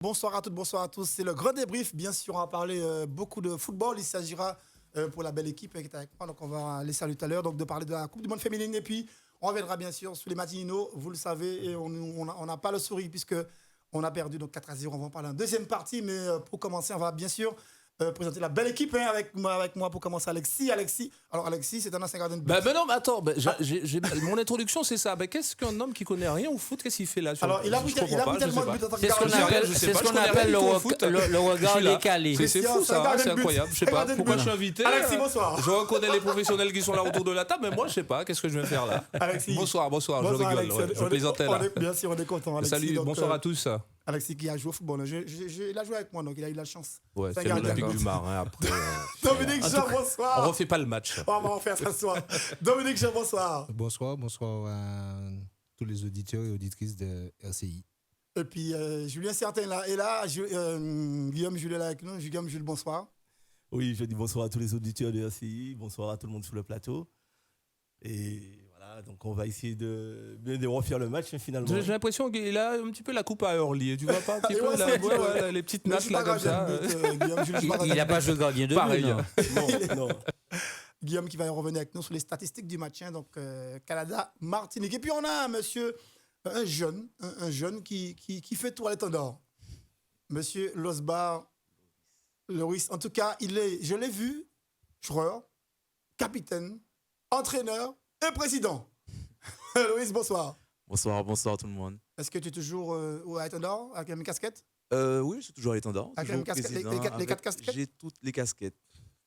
Bonsoir à toutes, bonsoir à tous. C'est le grand débrief. Bien sûr, on va parler beaucoup de football. Il s'agira pour la belle équipe qui est avec moi. Donc, on va les saluer tout à l'heure. Donc, de parler de la Coupe du Monde féminine. Et puis, on reviendra bien sûr sur les Matinaux. Vous le savez, et on n'a pas le sourire puisque on a perdu donc 4-0. On va en parler en deuxième partie. Mais pour commencer, on va bien sûr présenter la belle équipe avec moi pour commencer. Alexis. Alors, Alexis, c'est un ancien gardien de but. Ben non, mais attends, mon introduction c'est ça. Ben, qu'est-ce qu'un homme qui connaît rien au foot, qu'est-ce qu'il fait là Alors, il a pris tellement de buts en tant que C'est ce qu'on gardien. appelle, je sais c'est pas, ce je qu'on connais appelle rien du tout au foot. le regard Je suis là. décalé. C'est Christian, fou c'est un ça, gardien c'est de but. incroyable. Je sais Un pas gardien de pourquoi but. je suis invité. Alexis, bonsoir. Je reconnais les professionnels qui sont là autour de la table, mais moi je sais pas, qu'est-ce que je vais faire là. Alexis. Bonsoir, je rigole. Alexis. Ouais, je plaisantais là. Bien sûr, on est content. Alexis, Salut, donc, bonsoir à tous. Alexis qui a joué au football. Il a joué avec moi, donc il a eu la chance. Ouais, C'est un c'est gardien. l'Olympique du Marin après. Dominique En tout Jean, cas, bonsoir. On refait pas le match. On va en faire ça ce soir. Dominique Jean, bonsoir. Bonsoir à tous les auditeurs et auditrices de RCI. Et puis Julien Certain là. Et là, Guillaume Jules est là avec nous. Guillaume Jules, bonsoir. Oui, je dis bonsoir à tous les auditeurs de RCI, bonsoir à tout le monde sur le plateau. Et voilà, donc on va essayer de refaire le match finalement. J'ai l'impression qu'il a un petit peu la coupe à Hurley. Tu vois pas un petit Et peu ouais, là, c'est ouais, vrai. ouais, les petites Mais je nattes suis là pas comme ça. gardien de but, Guillaume Jules, je suis pas Il gardien n'a de pas but. joué gardien de Pareil. but, non. Non. Guillaume qui va revenir avec nous sur les statistiques du match. Donc Canada, Martinique. Et puis on a un monsieur, un jeune qui fait tout à l'étang d'or. Monsieur Losbar Loris. En tout cas, je l'ai vu, joueur, capitaine, entraîneur et président. Loris, bonsoir. Bonsoir tout le monde. Est-ce que tu es toujours à l'étang d'or avec la même casquette? Oui, je suis toujours à l'étendard. Avec la même casquette, les quatre casquettes? J'ai toutes les casquettes.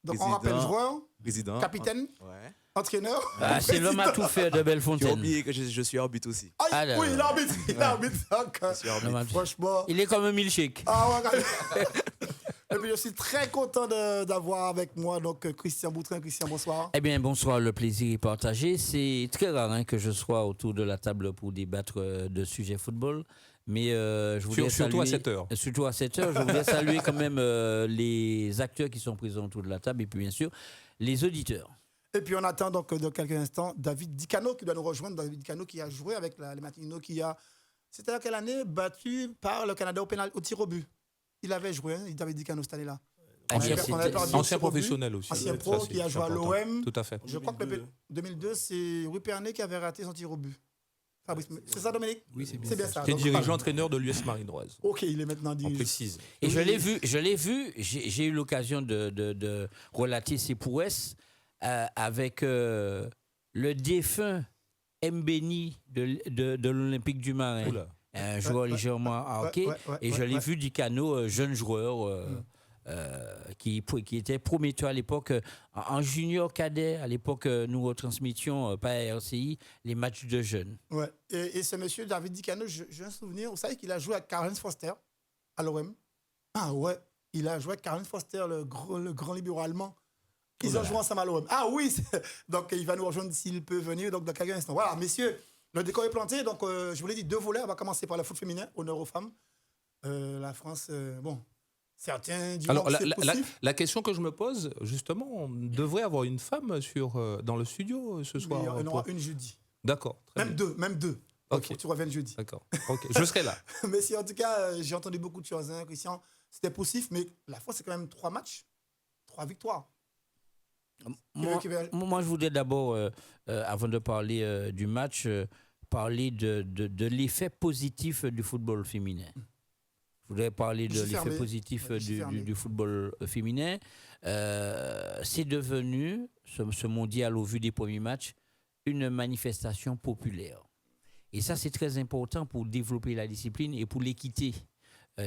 Donc on rappelle joueur, Président. capitaine, Ouais. entraîneur. Ah, c'est l'homme à tout faire de J'ai Bellefontaine. oublié que je suis arbitre aussi. Ah, Ah là oui, là. il arbitre. Je suis arbitre. L'homme à tout- Franchement. Il est comme un milkshake. Ah ouais, et puis je suis très content d'avoir avec moi donc Christian Boutrin. Christian, bonsoir. Eh bien, bonsoir, le plaisir est partagé. C'est très rare que je sois autour de la table pour débattre de sujets football. Mais je voulais Surtout à saluer- 7h. Surtout à 7h. Je voulais saluer quand même les acteurs qui sont présents autour de la table et puis bien sûr les auditeurs. Et puis on attend donc dans quelques instants David Dicano qui doit nous rejoindre. David Dicano qui a joué avec les Matinaux, c'était à quelle année battu par le Canada au tir au but. Il avait joué, David Dicano cette année-là. Ah, Ancien- c'était- on avait perdu au Ancien tir au but. professionnel aussi. Ancien Ouais, pro ça, qui a c'est joué à important. l'OM. Tout à fait. Je crois que 2002, c'est Louis Pernet qui avait raté son tir au but. Fabrice, c'est ça, Dominique? Oui, c'est bien C'est bien ça. ça. Qui est Donc, dirigeant-entraîneur de l'US Marinoise. Ok, il est maintenant On dirigé. précise. Et Oui. je l'ai vu, j'ai eu l'occasion de relater ses prouesses avec le défunt Mbeni de l'Olympique du Marin. Oula. Un joueur légèrement arqué. Et je l'ai vu Dicano, jeune joueur qui était prometteur à l'époque. En junior cadet, à l'époque, nous retransmettions par RCI les matchs de jeunes. Ouais. Et ce monsieur David Dicano, j'ai un souvenir, vous savez qu'il a joué avec Caroline Foster à l'OM. Ah ouais, il a joué avec Caroline Foster, le grand libéral allemand. Ils ont joué ensemble à l'OM. Ah oui, donc il va nous rejoindre s'il peut venir donc, dans quelques instants. Voilà, messieurs, le décor est planté. Donc je vous l'ai dit, 2 volets. On va commencer par le foot féminin, honneur aux femmes. La France, bon, certains diront Alors, que c'est possible. la question que je me pose, justement, on devrait avoir une femme dans le studio ce soir. Mais il y en aura une jeudi. D'accord. très bien. Même deux. Ok. Donc, faut que tu reviennes jeudi. D'accord. Ok. Je serai là. Mais si, en tout cas, j'ai entendu beaucoup de choses, hein, Christian. C'était possible, mais la France, c'est quand même 3 matchs, 3 victoires. Moi, je voudrais d'abord, avant de parler du match, parler de l'effet positif du football féminin. Je voudrais parler de Je suis l'effet fermé. positif Ouais, je suis fermé. du football féminin. C'est devenu, ce mondial au vu des premiers matchs, une manifestation populaire. Et ça, c'est très important pour développer la discipline et pour l'équité.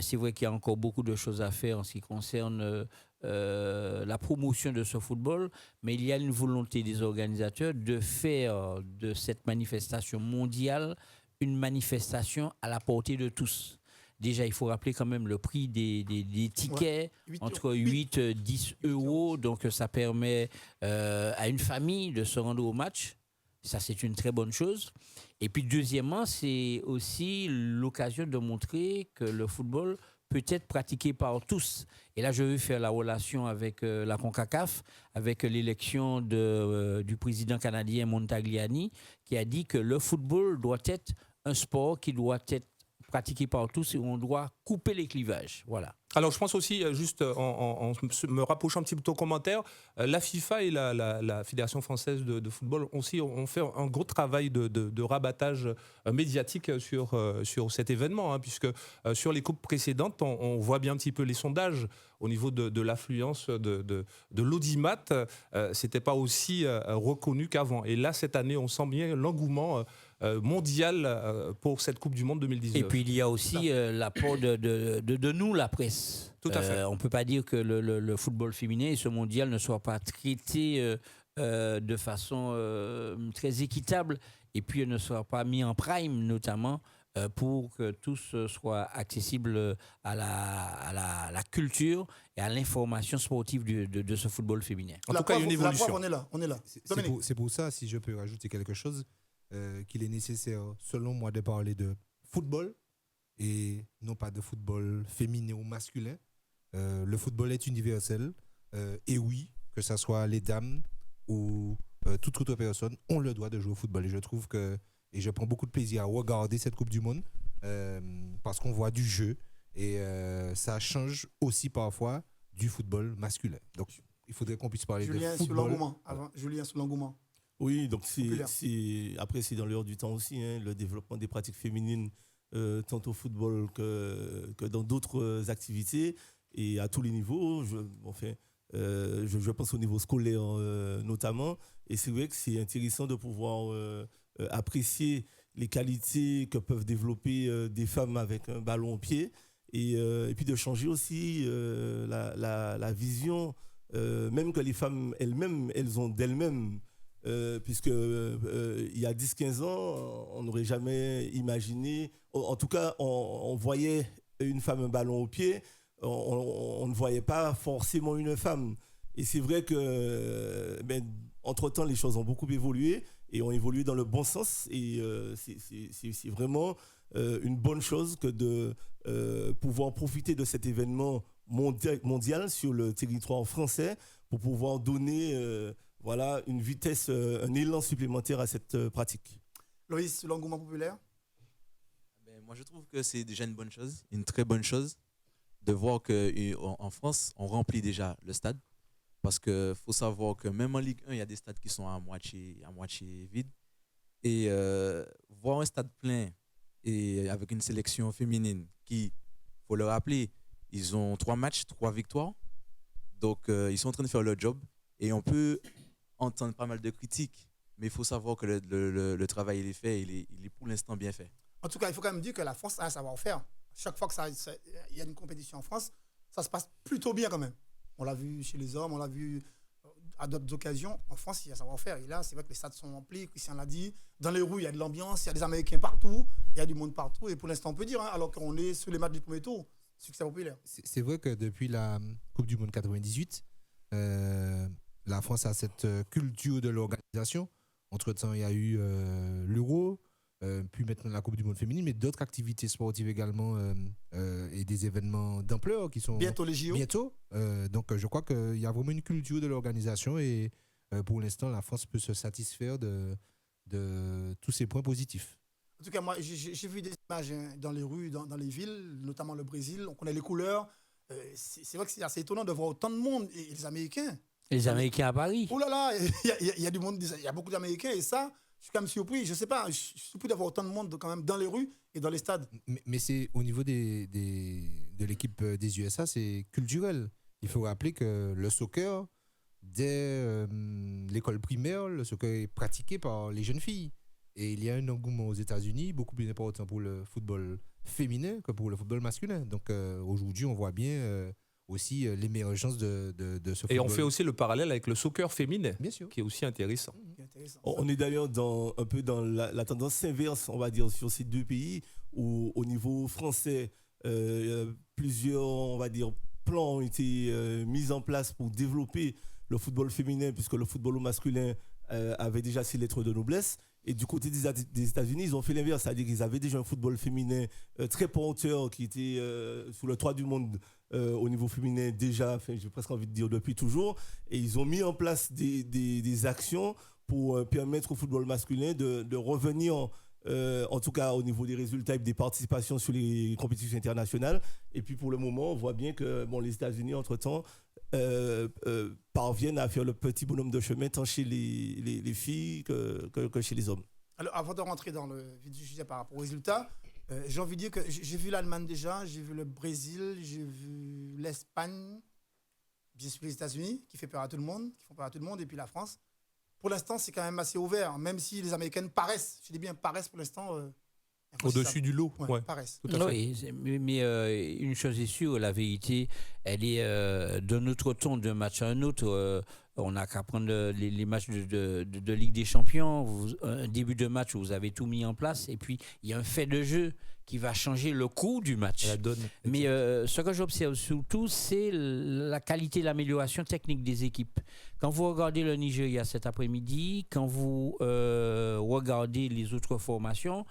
C'est vrai qu'il y a encore beaucoup de choses à faire en ce qui concerne la promotion de ce football, mais il y a une volonté des organisateurs de faire de cette manifestation mondiale une manifestation à la portée de tous. Déjà, il faut rappeler quand même le prix des tickets, Ouais, entre 8 et 10 euros. Donc, ça permet à une famille de se rendre au match. Ça, c'est une très bonne chose. Et puis, deuxièmement, c'est aussi l'occasion de montrer que le football peut être pratiqué par tous. Et là, je veux faire la relation avec la CONCACAF, avec l'élection du président canadien Montagliani, qui a dit que le football doit être un sport qui doit être pratiqué par tous et on doit couper les clivages. Voilà. Alors, je pense aussi, juste en me rapprochant un petit peu de ton commentaire, la FIFA et la Fédération française de football aussi ont fait un gros travail de rabattage médiatique sur cet événement, hein, puisque sur les coupes précédentes, on voit bien un petit peu les sondages au niveau de l'affluence de l'audimat. C'était pas aussi reconnu qu'avant. Et là, cette année, on sent bien l'engouement mondial pour cette Coupe du Monde 2019. Et puis il y a aussi l'apport de nous, la presse. Tout à fait. On ne peut pas dire que le football féminin et ce mondial ne soient pas traités de façon très équitable et puis ne soient pas mis en prime notamment pour que tous soient accessibles à la culture et à l'information sportive de ce football féminin. En tout cas, il y a une évolution. La preuve, on est là. C'est pour ça, si je peux rajouter quelque chose, qu'il est nécessaire, selon moi, de parler de football et non pas de football féminin ou masculin. Le football est universel et oui, que ce soit les dames ou toute autre personne, on le doit de jouer au football. Et je trouve que, et je prends beaucoup de plaisir à regarder cette Coupe du Monde parce qu'on voit du jeu et ça change aussi parfois du football masculin. Donc, il faudrait qu'on puisse parler de Julien, football. sur l'engouement. Julien, sur l'engouement. Oui, donc après, c'est dans l'heure du temps aussi, hein, le développement des pratiques féminines, tant au football que dans d'autres activités, et à tous les niveaux. Je pense au niveau scolaire notamment. Et c'est vrai que c'est intéressant de pouvoir apprécier les qualités que peuvent développer des femmes avec un ballon au pied, et puis de changer aussi la vision, même que les femmes elles-mêmes, elles ont d'elles-mêmes. Puisque il y a 10-15 ans, on n'aurait jamais imaginé, en tout cas, on voyait une femme un ballon au pied, on ne voyait pas forcément une femme. Et c'est vrai que, entre-temps, les choses ont beaucoup évolué et ont évolué dans le bon sens. Et c'est vraiment une bonne chose que de pouvoir profiter de cet événement mondial sur le territoire français pour pouvoir donner une vitesse, un élan supplémentaire à cette pratique. Loïs, l'engouement populaire? Moi, je trouve que c'est déjà une bonne chose, une très bonne chose, de voir qu'en France, on remplit déjà le stade. Parce qu'il faut savoir que même en Ligue 1, il y a des stades qui sont à moitié vides. Et voir un stade plein et avec une sélection féminine qui, il faut le rappeler, ils ont 3 matchs, 3 victoires. Donc, ils sont en train de faire leur job. Et on peut entendre pas mal de critiques, mais il faut savoir que le travail il est fait, il est pour l'instant bien fait. En tout cas, il faut quand même dire que la France a un savoir-faire. Chaque fois qu'il y a une compétition en France, ça se passe plutôt bien quand même. On l'a vu chez les hommes, on l'a vu à d'autres occasions. En France, il y a un savoir-faire. Et là, c'est vrai que les stades sont remplis, Christian l'a dit. Dans les rues, il y a de l'ambiance, il y a des Américains partout, il y a du monde partout. Et pour l'instant, on peut dire, alors qu'on est sur les matchs du premier tour, succès populaire. C'est vrai que depuis la Coupe du Monde 98, la France a cette culture de l'organisation. Entre-temps, il y a eu l'Euro, puis maintenant la Coupe du Monde féminine, mais d'autres activités sportives également et des événements d'ampleur qui sont bientôt les JO. Bientôt. Donc, je crois qu'il y a vraiment une culture de l'organisation et pour l'instant, la France peut se satisfaire de tous ces points positifs. En tout cas, moi, j'ai vu des images dans les rues, dans les villes, notamment le Brésil. On connaît les couleurs. C'est vrai que c'est assez étonnant de voir autant de monde. Et les Américains. Les Américains à Paris. Oh là là, il y a du monde, il y a beaucoup d'Américains. Et ça, je suis quand même surpris. Je ne sais pas, je suis surpris d'avoir autant de monde quand même dans les rues et dans les stades. Mais c'est au niveau de l'équipe des USA, c'est culturel. Il faut rappeler que le soccer, dès l'école primaire, le soccer est pratiqué par les jeunes filles. Et il y a un engouement aux États-Unis beaucoup plus important pour le football féminin que pour le football masculin. Donc aujourd'hui, on voit bien aussi l'émergence de ce football. Et on fait aussi le parallèle avec le soccer féminin, bien sûr, qui est aussi intéressant. On est d'ailleurs un peu dans la tendance inverse, on va dire, sur ces deux pays, où au niveau français, plusieurs, on va dire, plans ont été mis en place pour développer le football féminin, puisque le football masculin avait déjà ses lettres de noblesse. Et du côté des États-Unis, ils ont fait l'inverse, c'est-à-dire qu'ils avaient déjà un football féminin très porteur qui était sous le toit du monde au niveau féminin déjà, j'ai presque envie de dire depuis toujours. Et ils ont mis en place des actions pour permettre au football masculin de revenir en tout cas au niveau des résultats et des participations sur les compétitions internationales. Et puis pour le moment, on voit bien que les États-Unis, entre-temps, parviennent à faire le petit bonhomme de chemin tant chez les filles que chez les hommes. Alors, avant de rentrer dans le vif du sujet par rapport aux résultats, j'ai envie de dire que j'ai vu l'Allemagne déjà, j'ai vu le Brésil, j'ai vu l'Espagne, bien sûr les États-Unis, qui font peur à tout le monde, et puis la France. Pour l'instant, c'est quand même assez ouvert, même si les Américaines paraissent, je dis bien paraissent pour l'instant. Au-dessus du lot. Ouais, paraissent. Tout à fait. Oui, mais une chose est sûre, la vérité, elle est d'un autre ton, d'un match à un autre. On n'a qu'à prendre les matchs de Ligue des Champions. Un début de match où vous avez tout mis en place, et puis il y a un fait de jeu qui va changer le cours du match. La donne. Mais ce que j'observe surtout, c'est la qualité, l'amélioration technique des équipes. Quand vous regardez le Nigeria cet après-midi, quand vous regardez les autres formations,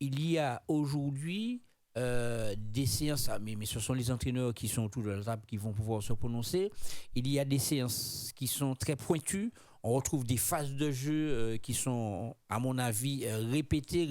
il y a aujourd'hui des séances, mais ce sont les entraîneurs qui sont autour de la table qui vont pouvoir se prononcer. Il y a des séances qui sont très pointues. On retrouve des phases de jeu qui sont, à mon avis, répétées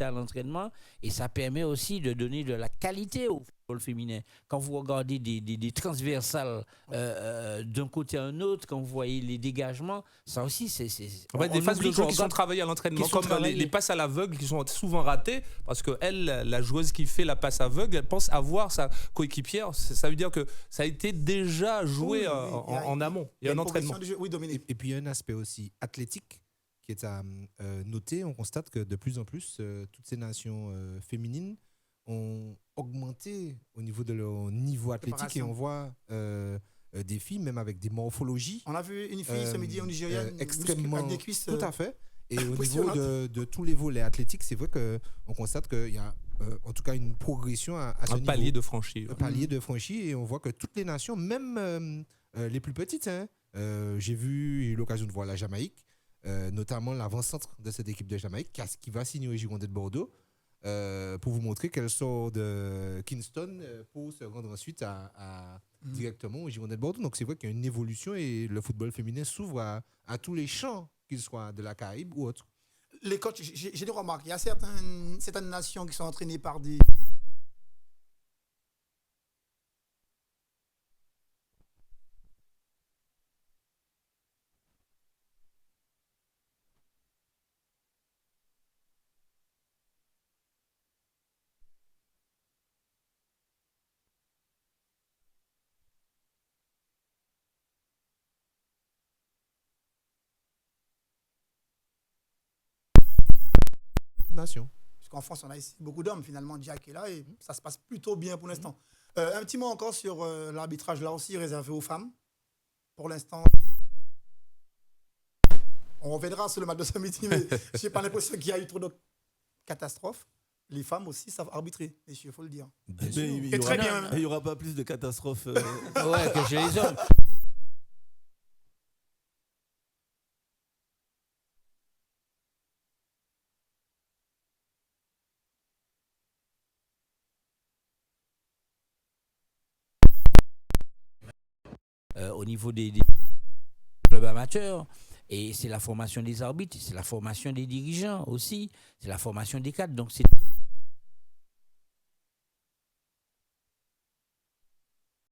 à l'entraînement. Et ça permet aussi de donner de la qualité au football féminin. Quand vous regardez des transversales d'un côté à un autre, quand vous voyez les dégagements, ça aussi, c'est... Des phases de jeu qui sont travaillées à l'entraînement, comme les passes à l'aveugle qui sont souvent ratées, parce que la joueuse qui fait la passe aveugle, elle pense avoir sa coéquipière. Ça veut dire que ça a été déjà joué en amont. Il y a un entraînement. Oui, Dominique. Et puis il y a un aspect aussi athlétique qui est à noter. On constate que de plus en plus, toutes ces nations féminines ont augmenté au niveau de leur niveau athlétique, et on voit des filles, même avec des morphologies. On a vu une fille ce midi au Nigeria, extrêmement, avec des cuisses. tout à fait. Et au niveau de tous les volets athlétiques, c'est vrai qu'on constate qu'il y a en tout cas une progression à ce niveau. Palier de franchi. Un palier de franchi, et on voit que toutes les nations, même les plus petites, j'ai eu l'occasion de voir la Jamaïque, notamment l'avant-centre de cette équipe de Jamaïque qui va signer au Girondins de Bordeaux, pour vous montrer qu'elle sort de Kingston pour se rendre ensuite directement au Girondins de Bordeaux. Donc c'est vrai qu'il y a une évolution, et le football féminin s'ouvre à tous les champs, qu'ils soient de la Caraïbe ou autre. Les coachs, j'ai des remarques. Il y a certaines nations qui sont entraînées par des... Nation. Parce qu'en France, on a ici beaucoup d'hommes, finalement. Jack est là, et ça se passe plutôt bien pour l'instant. Un petit mot encore sur l'arbitrage, là aussi, réservé aux femmes. Pour l'instant, on verra sur le match de ce midi, mais je n'ai pas l'impression qu'il y a eu trop de catastrophes. Les femmes aussi savent arbitrer, messieurs, il faut le dire. Il n'y aura pas plus de catastrophes. Ouais, que chez les hommes. Au niveau des clubs amateurs, et c'est la formation des arbitres, c'est la formation des dirigeants aussi, c'est la formation des cadres. Donc c'est